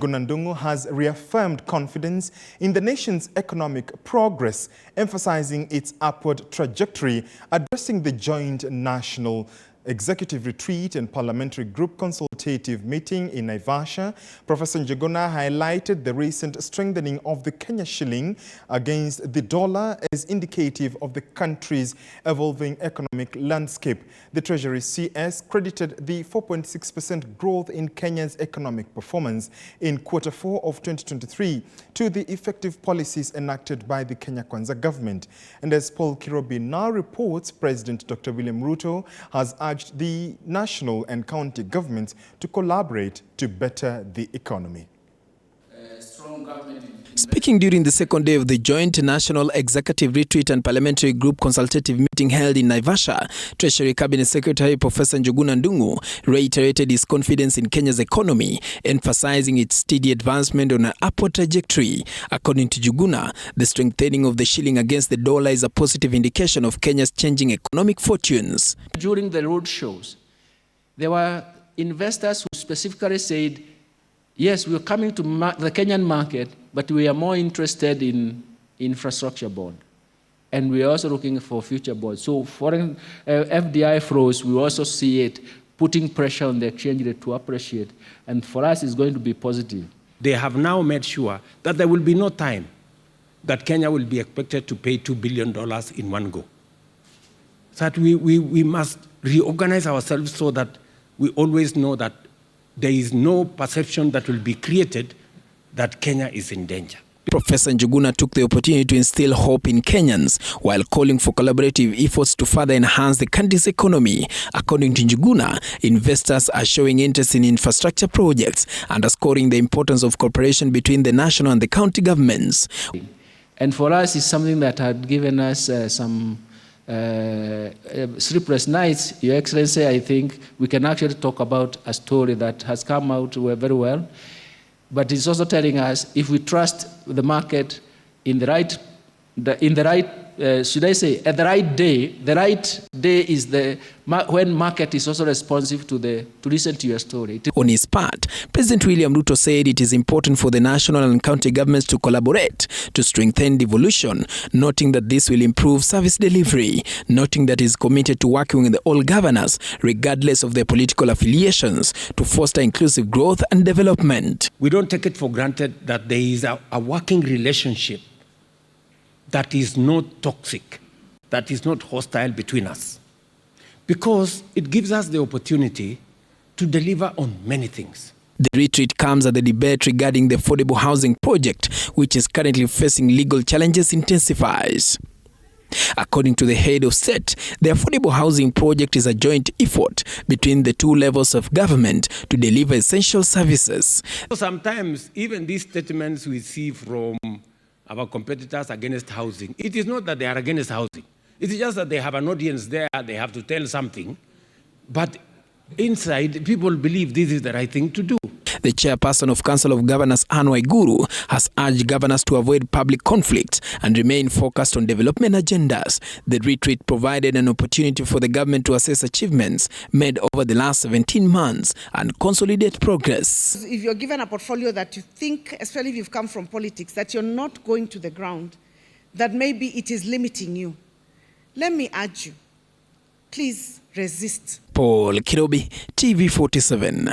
Njuguna has reaffirmed confidence in the nation's economic progress, emphasizing its upward trajectory, addressing the joint national executive retreat and parliamentary group consultative meeting in Naivasha. Professor Njuguna highlighted the recent strengthening of the Kenya shilling against the dollar as indicative of the country's evolving economic landscape. The Treasury CS credited the 4.6% growth in Kenya's economic performance in Q4 of 2023 to the effective policies enacted by the Kenya Kwanza government. And as Paul Kirobi now reports, President Dr. William Ruto has urged the national and county governments to collaborate to better the economy. Speaking during the second day of the joint National Executive Retreat and Parliamentary Group Consultative meeting held in Naivasha, Treasury Cabinet Secretary Professor Njuguna reiterated his confidence in Kenya's economy, emphasizing its steady advancement on an upward trajectory. According to Njuguna, the strengthening of the shilling against the dollar is a positive indication of Kenya's changing economic fortunes. During the road shows, there were investors who specifically said, yes, we are coming to the Kenyan market, but we are more interested in infrastructure bond. And we are also looking for future bonds. So foreign FDI flows, we also see it putting pressure on the exchange rate to appreciate. And for us, it's going to be positive. They have now made sure that there will be no time that Kenya will be expected to pay $2 billion in one go. So that we must reorganize ourselves so that we always know that there is no perception that will be created that Kenya is in danger. Professor Njuguna took the opportunity to instill hope in Kenyans while calling for collaborative efforts to further enhance the country's economy. According to Njuguna, investors are showing interest in infrastructure projects, underscoring the importance of cooperation between the national and the county governments. And for us, it's something that had given us some sleepless nights. Your Excellency, I think we can actually talk about a story that has come out very well. But it's also telling us if we trust the market in the right should I say, at the right day is when market is also responsive to listen to your story. On his part, President William Ruto said it is important for the national and county governments to collaborate to strengthen devolution, noting that this will improve service delivery, noting that he is committed to working with all governors, regardless of their political affiliations, to foster inclusive growth and development. We don't take it for granted that there is a working relationship that is not toxic, that is not hostile between us. Because it gives us the opportunity to deliver on many things. The retreat comes as the debate regarding the affordable housing project, which is currently facing legal challenges, intensifies. According to the head of state, the affordable housing project is a joint effort between the two levels of government to deliver essential services. Sometimes even these statements we see from our competitors against housing, it is not that they are against housing. It is just that they have an audience there, they have to tell something. But inside, people believe this is the right thing to do. The chairperson of Council of Governors, Anne Waiguru, has urged governors to avoid public conflicts and remain focused on development agendas. The retreat provided an opportunity for the government to assess achievements made over the last 17 months and consolidate progress. If you're given a portfolio that you think, especially if you've come from politics, that you're not going to the ground, that maybe it is limiting you, let me urge you, please resist. Paul Kirobi, TV 47.